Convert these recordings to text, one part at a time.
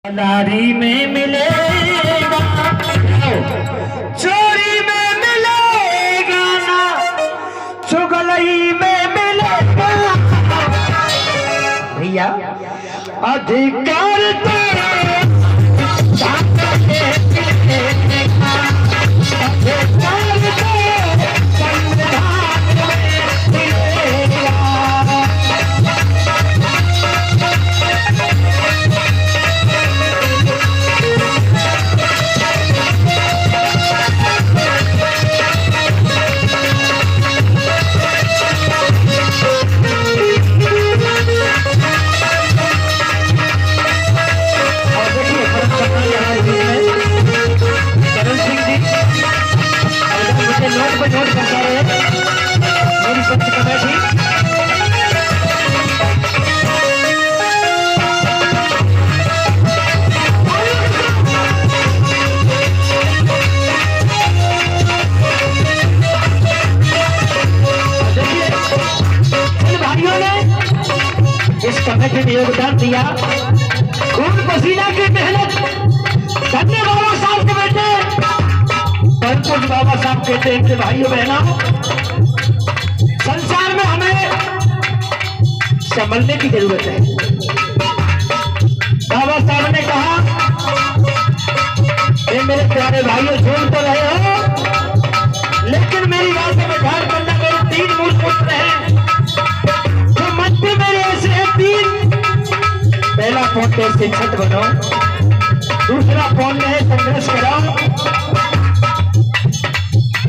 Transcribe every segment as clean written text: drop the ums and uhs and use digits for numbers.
नारी में मिलेगा, चोरी में मिलेगा ना, चुगलई में मिलेगा। भैया अधिकार तेरे नोट करता है मेरी पंच कमेटी। भाइयों ने इस कमेटी में योगदान दिया, खून पसीना की मेहनत करने बाबा साहब के बेटे पंकज बाबा साहब कहते हैं कि भाइयों बहनों, संसार में हमें संभलने की जरूरत है। बाबा साहब ने कहा, मेरे प्यारे भाइयों सुन तो रहे हो, लेकिन मेरी बात में ध्यान करना, मेरे 3 मूल पुत्र हैं जो मन में मेरे ऐसे हैं 3। पहला पॉइंट है शिक्षित बनो, दूसरा पॉइंट है संघर्ष करो,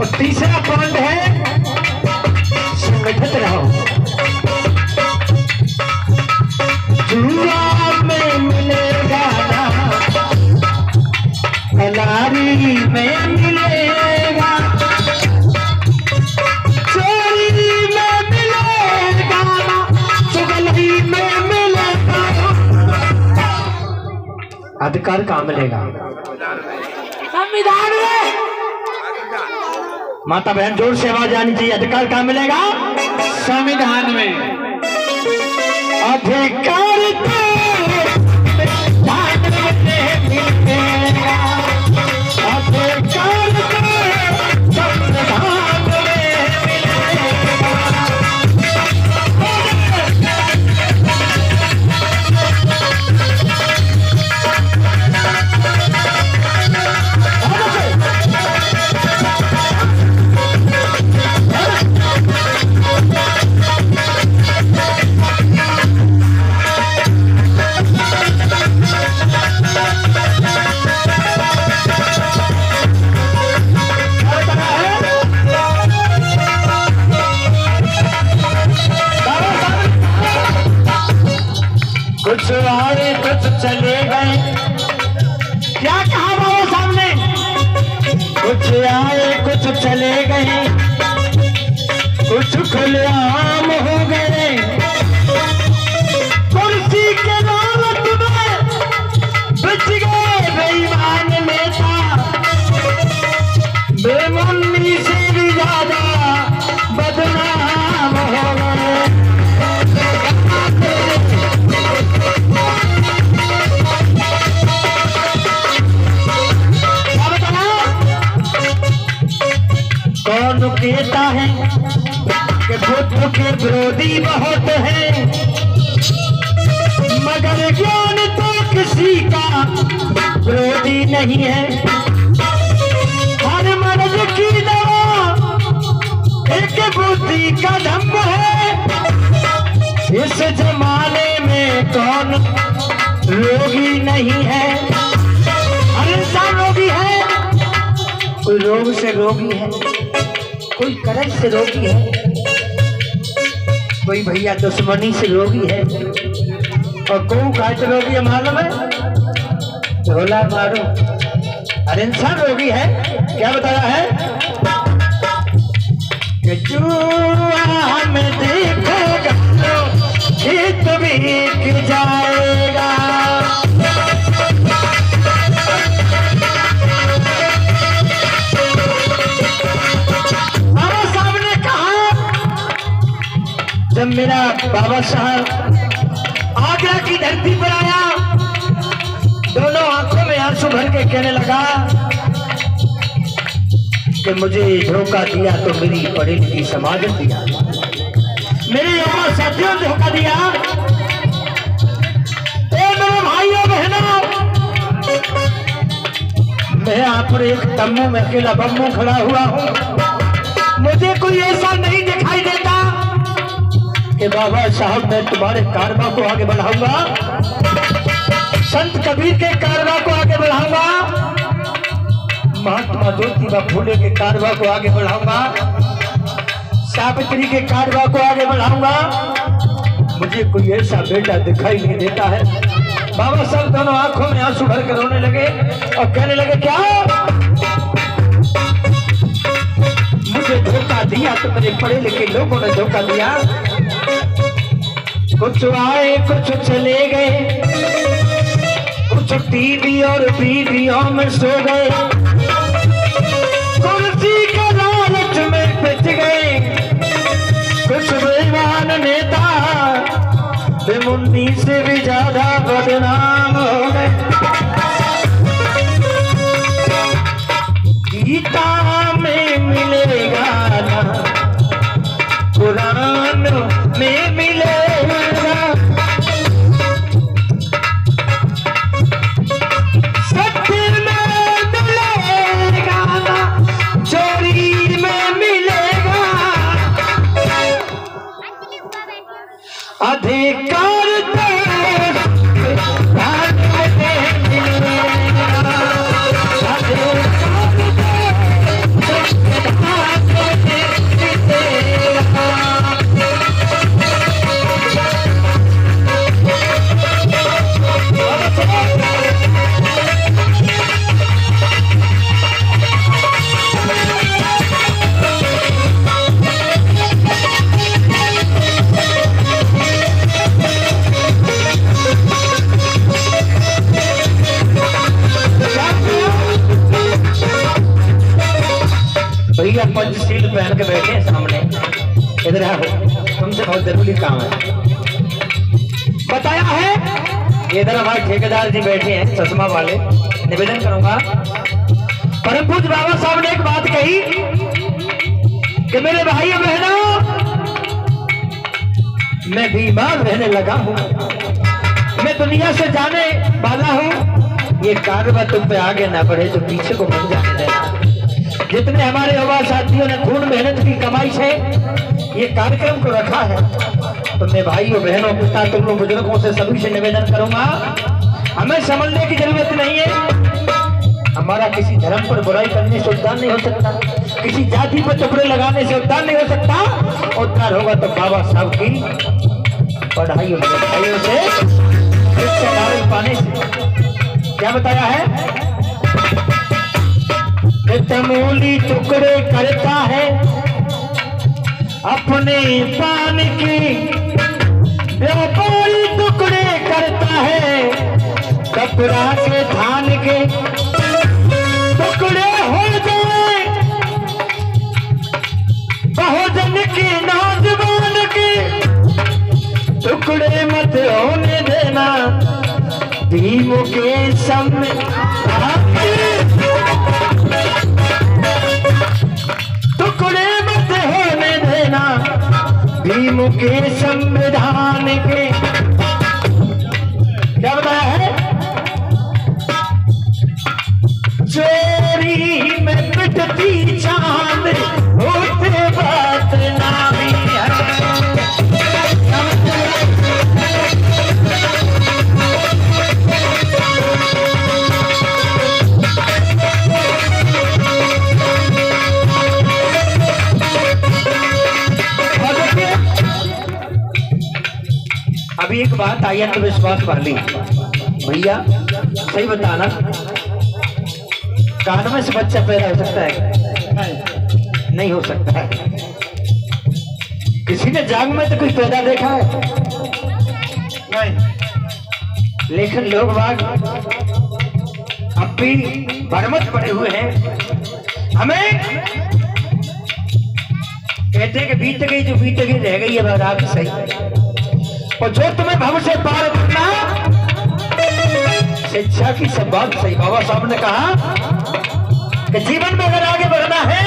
और तीसरा पॉइंट है संगठित रहो। जुआ में मिलेगा ना, कलारी में मिलेगा, चोरी में मिलेगा ना, चुगली में मिलेगा। अधिकार कहाँ मिलेगा? संविधान में। माता बहन जोर से आवाज आनी चाहिए। अधिकार कहाँ मिलेगा? संविधान में। अधिकार कुछ आए कुछ चले गए। क्या कहा बाबा साहब ने? कुछ आए कुछ चले गए, कुछ खुलेआम हो गए। कुर्सी के दौलत में बच गए बेईमान नेता, बेमुन्नी से भी ज्यादा बदनाम हो गए। कौन कहता है कि बुद्ध के विरोधी बहुत है, मगर ज्ञान तो किसी का विरोधी नहीं है। हर मर्ज की दवा एक बुद्धि का धम्म है। इस जमाने में कौन रोगी नहीं है? हर इंसान रोगी है। कोई रोग से रोगी है, कोई कर्ज से रोगी है, कोई भैया दुश्मनी से रोगी है, और कोई काट रोगी है मालूम है? झोला मारो। हर इंसान रोगी है। क्या बताया है कि जुआ में देखोगा तो खेत बिक जाएगा। जब मेरा बाबा साहब आगरा की धरती पर आया, भर के कहने लगा कि मुझे धोखा दिया तो मेरी पढ़ी लिखी समाज दिया, मेरे युवा साथियों ने धोखा दिया। मेरे भाइयों बहनों, मैं यहाँ पर एक तम्बू में अकेला बम्बू खड़ा हुआ हूँ। मुझे कोई ऐसा नहीं दिखाई देता कि बाबा साहब मैं तुम्हारे कारवा को आगे बढ़ाऊंगा, संत कबीर के कारवा को आगे बढ़ाऊंगा, महात्मा ज्योतिबा फूले के कारवा को आगे बढ़ाऊंगा, सावित्री के कारवा को आगे बढ़ाऊंगा। मुझे कोई ऐसा बेटा दिखाई नहीं देता है। बाबा साहब दोनों आंखों में आंसू भर कर रोने लगे और कहने लगे, क्या मुझे धोखा दिया तो मेरे पढ़े लिखे लोगों ने धोखा दिया। कुछ आए कुछ चले गए, कुछ टीवी और बीवियों में सो गए, कुर्सी के लालच में पिट गए, कुछ बेईमान नेता बेमुन्नी से भी ज्यादा बदनाम हो गए। गीता में मिलेगा ना, कुरान में मिलेगा, सत्य में मिलेगा ना, चोरी में मिलेगा, अधिकार भैया पंचशील पहन के बैठे हैं सामने, इधर आओ, तुमसे बहुत जरूरी काम है। बताया है, इधर हमारे ठेकेदार जी बैठे हैं चश्मा वाले, निवेदन करूंगा। परम पूज्य बाबा साहब ने एक बात कही कि मेरे भाइयों बहनों, मैं बीमार रहने लगा हूं, मैं दुनिया से जाने वाला हूं। ये कारवा तुम पे आगे ना बढ़े तो पीछे को बन जाने देना। जितने हमारे युवा साथियों ने खून मेहनत की कमाई से ये कार्यक्रम को रखा है, तो मैं भाइयों बहनों पिता तुम लोग बुजुर्गों से सभी से निवेदन करूंगा, हमें समझने की जरूरत नहीं है। हमारा किसी धर्म पर बुराई करने से उद्धार नहीं हो सकता, किसी जाति पर चुपड़े लगाने से उद्धार नहीं हो सकता। उद्धार होगा तो बाबा साहब की पढ़ाइयों से, पाने से। क्या बताया है? तमूली टुकड़े करता है अपने पान के, व्यापारी टुकड़े करता है कपड़ा के धान के। टुकड़े हो जाए बहुजन के नौजवान के, टुकड़े मत होने देना भीम के सामने। टुकड़े मत होने देना भीम के संविधान के। क्या बताया है? चोरी में पिटती चांद होते बात नामी है। अभी एक बात आई है तो विश्वास कर ली भैया, सही बताना, कान में से बच्चा पैदा हो सकता है? नहीं हो सकता है। किसी ने जाग में तो कोई पैदा देखा है? नहीं। लेकिन लोग बाग अब भी बरमत पड़े हुए हैं। हमें कहते हैं कि बीत गई जो बीत गई रह गई है, रात सही। और जो तुम्हें भव से पार करना शिक्षा की सब बात सही। बाबा साहब ने कहा कि जीवन में अगर आगे बढ़ना है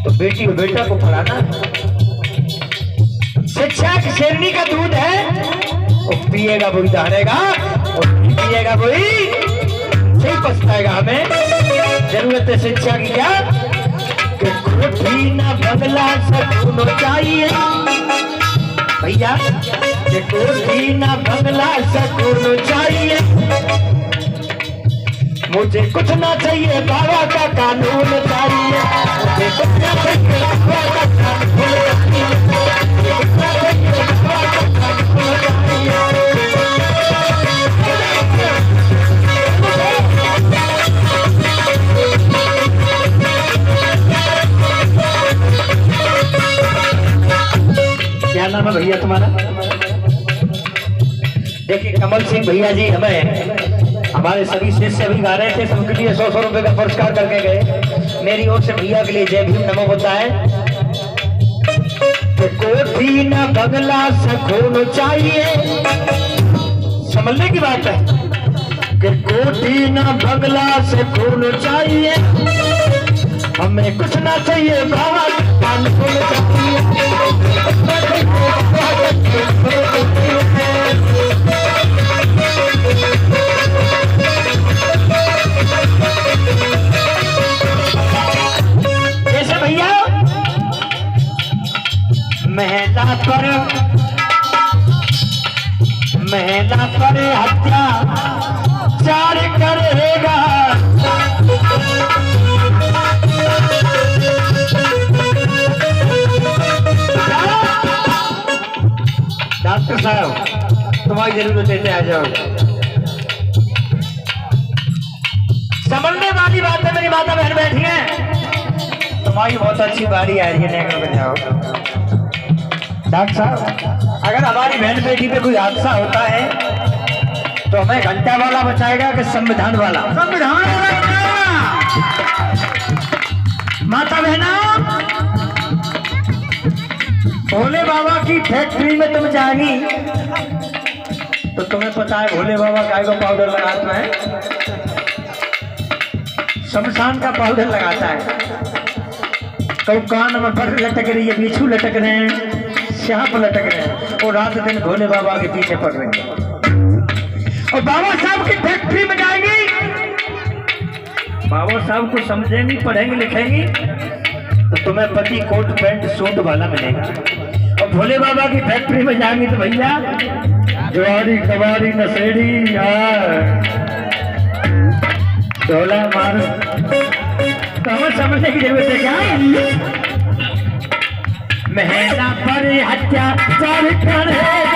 तो बेटी और बेटा को पढ़ाना है। शिक्षा की शेरनी का दूध है, वो पिएगा वही दहरेगा और पिएगा वही सही पछताएगा। हमें जरूरत है शिक्षा की क्या कि कोठी ना बंगला सकून चाहिए भैया, कि कोठी ना बंगला सकून चाहिए। मुझे कुछ ना चाहिए बाबा का कानून चाहिए, मुझे कुछ ना चाहिए बाबा का कानून चाहिए, मुझे कुछ ना चाहिए बाबा का कानून चाहिए। क्या नाम है भैया तुम्हारा? देखिए कमल सिंह भैया जी हमें हमारे सभी शिष्य भी गा रहे थे, सबके लिए 100-100 रुपए का पुरस्कार करके गए। मेरी ओर से भैया के लिए जय भीम नमो होता है। तो कोठी ना बंगला सकून चाहिए, समझने की बात है कि कोठी ना बंगला सकून चाहिए। हमें कुछ ना चाहिए बाबा कानून चाहिए। जैसे भैया महिला पर अत्याचार करेगा, डॉक्टर साहब तुम्हारी जरूरत है, आ जाओ। समझने वाली बात है, मेरी माता बहन बैठी है, तुम्हारी बहुत अच्छी बारी आ रही है, लेकर के जाओ। डॉक्टर साहब अगर हमारी बहन बेटी पे कोई हादसा होता है तो हमें घंटा वाला बचाएगा कि संविधान वाला? संविधान वाला। माता बहना भोले बाबा की फैक्ट्री में तुम जाएगी तो तुम्हें पता है भोले बाबा काय का पाउडर लगाता है? शमशान का पाउडर लगाता है। तो कान में पर लटक रही है, बिच्छू लटक रहे हैं, सांप लटक रहे हैं और रात दिन भोले बाबा के पीछे पड़ रहे हैं। और बाबा साहब की फैक्ट्री में जाएंगी, बाबा साहब को समझेंगी, पढ़ेंगी लिखेंगी तो तुम्हें पति कोट पैंट सूट वाला मिलेगा। और भोले बाबा की फैक्ट्री में जाएंगी तो भैया ज्वारी कबारी नशेड़ी ढोला मार, तो हमें समझने की जरूरत है क्या? महिला पर अत्याचार करेगा,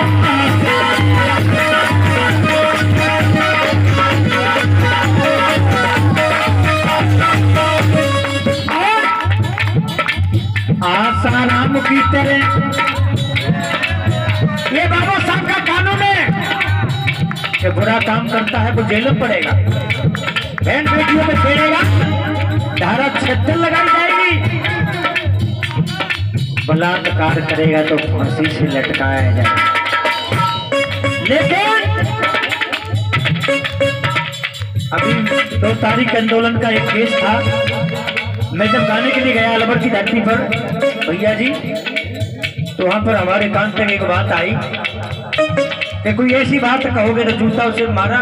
आसाराम की तरह ये बाबा साहब का कानून है कि बुरा काम करता है तो जेल में पड़ेगा, बहन बेटियों में छेड़ेगा धारा 76 लगाई जाएगी, बलात्कार करेगा तो फांसी से लटकाया जाएगा। लेकिन अभी 2 तारीख आंदोलन का एक केस था, मैं जब गाने के लिए गया अलवर की धरती पर भैया जी, तो वहां पर हमारे कान तक एक बात आई कि कोई ऐसी बात कहोगे तो जूता उसे मारा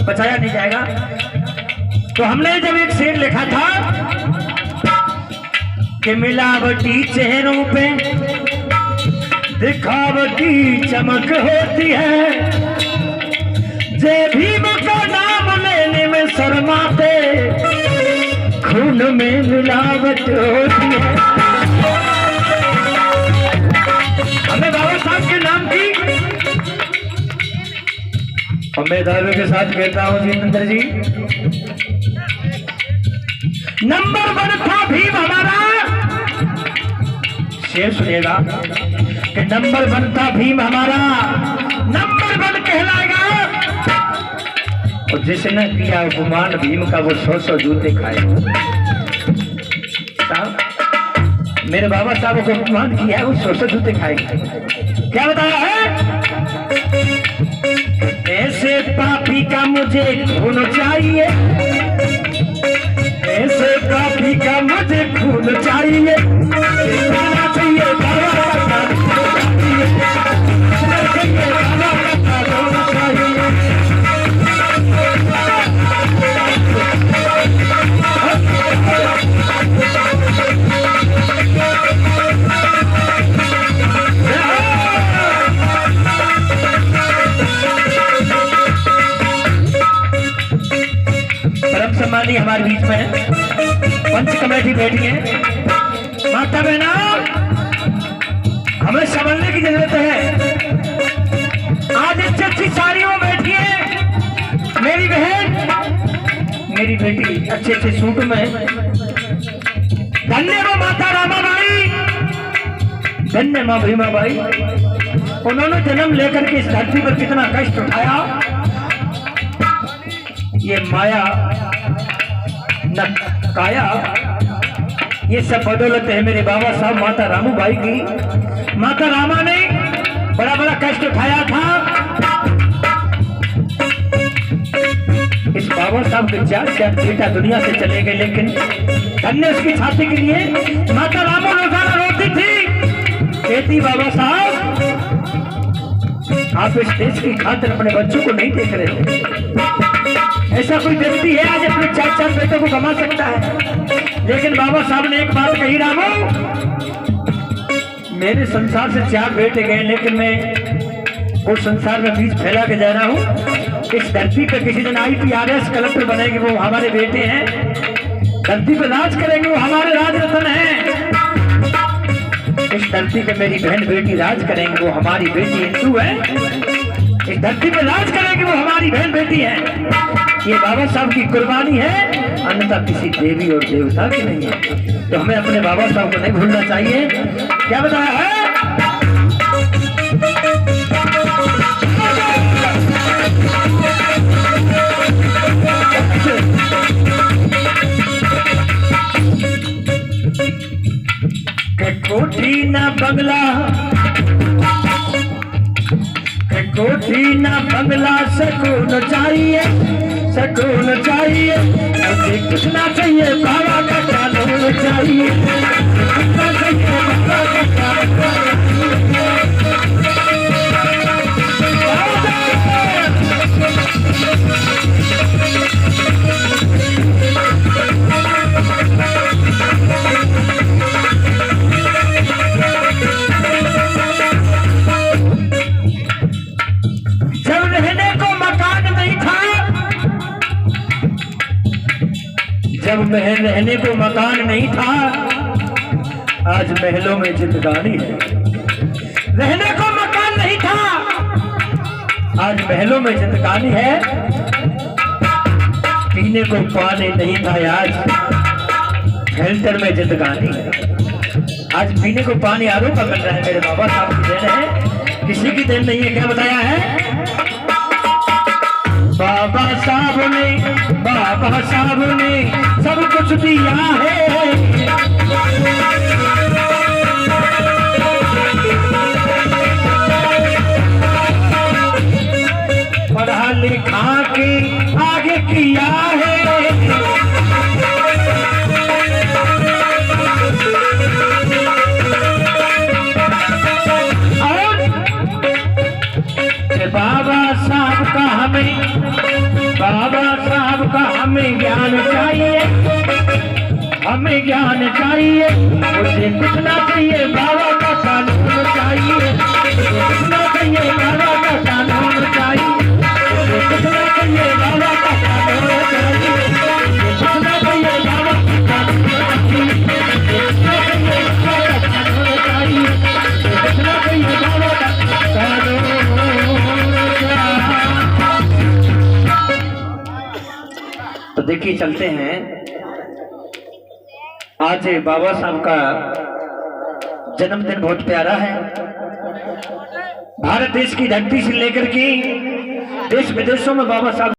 बचाया नहीं जाएगा। तो हमने जब एक शेर लिखा था कि मिलावटी चेहरों पे दिखावटी चमक होती है, जय भीम का नाम लेने में शर्माते खून में मिलावट होती है। हमें बाबा साहब के नाम की और मैं दावे के साथ कहता हूं जितेंद्र जी, नंबर 1 था भीम हमारा। शेर सुनिएगा कि नंबर 1 था भीम हमारा, नंबर 1 कहलाएगा। और जिसने किया अपमान भीम का वो 100 जूते खाए। मेरे बाबा साहब को अपमान किया है, वो 100 जूते खाएंगे। क्या बताया है? ऐसे पापी मुझे खून चाहिए, ऐसे काफी का मुझे खून चाहिए, खाना चाहिए बाबा का चाहिए, बाबा का चाहिए। परम सम्मानी हमारे बीच में है, पंच कमेटी बैठी है। माता बहना, हमें संभलने की जरूरत है। आज अच्छी अच्छी साड़ियों में बैठी है मेरी बहन, मेरी बेटी अच्छे अच्छे सूट में। धन्य वो माता रामा बाई, धन्य माँ भीमा बाई, उन्होंने जन्म लेकर के इस धरती पर कितना कष्ट उठाया। ये माया न काया, ये सब बदौलत है मेरे बाबा साहब माता रामू भाई की। माता रामा ने बड़ा बड़ा कष्ट उठाया था। इस बाबा साहब के 4 बेटा दुनिया से चले गए, लेकिन धन्य उसकी छाती के लिए माता रामू रोजाना रोती थी, कहती बाबा साहब आप इस देश की खातिर अपने बच्चों को नहीं देख रहे थे। ऐसा कोई व्यक्ति है आज अपने 4 बेटों को कमा सकता है, लेकिन बाबा साहब ने एक बात कही, रामू मेरे संसार से 4 बेटे गए, लेकिन मैं उस संसार में बीज फैला के जा रहा हूँ। इस धरती पर किसी दिन IPRS कलेक्टर बनेंगे, वो हमारे बेटे हैं। धरती पर राज करेंगे, वो हमारे राज रत्न हैं। इस धरती पे मेरी बहन बेटी राज करेंगे, वो हमारी बेटी हिंदू है। इस धरती पे राज करेंगे, वो हमारी बहन बेटी है। ये बाबा साहब की कुर्बानी है, अन्यथा किसी देवी और देवता की नहीं है। तो हमें अपने बाबा साहब को नहीं भूलना चाहिए। क्या बताया है? कोठी ना बंगला, कोठी ना बंगला, सुकून चाहिए, सुकून चाहिए, मुझे कुछ ना चाहिए बाबा का कानून चाहिए, कुछ ना चाहिए बाबा का कानून जब महल रहने को मकान नहीं था, आज महलों में जिंदगानी है। रहने को मकान नहीं था, आज महलों में जिंदगानी है। पीने को पानी नहीं था, आज फिल्टर में जिंदगानी है। आज पीने को पानी आरओ का मिल रहा है, मेरे बाबा साहब की देन है, किसी की देन नहीं है। क्या बताया है? बाबा साहब ने सब कुछ दिया है, पढ़ा लिखा के आगे किया है। और बाबा साहब का हमें ज्ञान चाहिए, हमें ज्ञान चाहिए, मुझे कुछ ना चाहिए बाबा का कानून चाहिए, कुछ ना चाहिए बाबा का कानून चाहिए, कुछ ना चाहिए बाबा का कानून चाहिए, कुछ ना चाहिए बाबा का कानून चाहिए, कुछ ना चाहिए बाबा का कानून चाहिए, कुछ ना चाहिए बाबा का कानून। तो देखिए चलते हैं, आज बाबा साहब का जन्मदिन बहुत प्यारा है। भारत देश की धरती से लेकर के देश विदेशों में बाबा साहब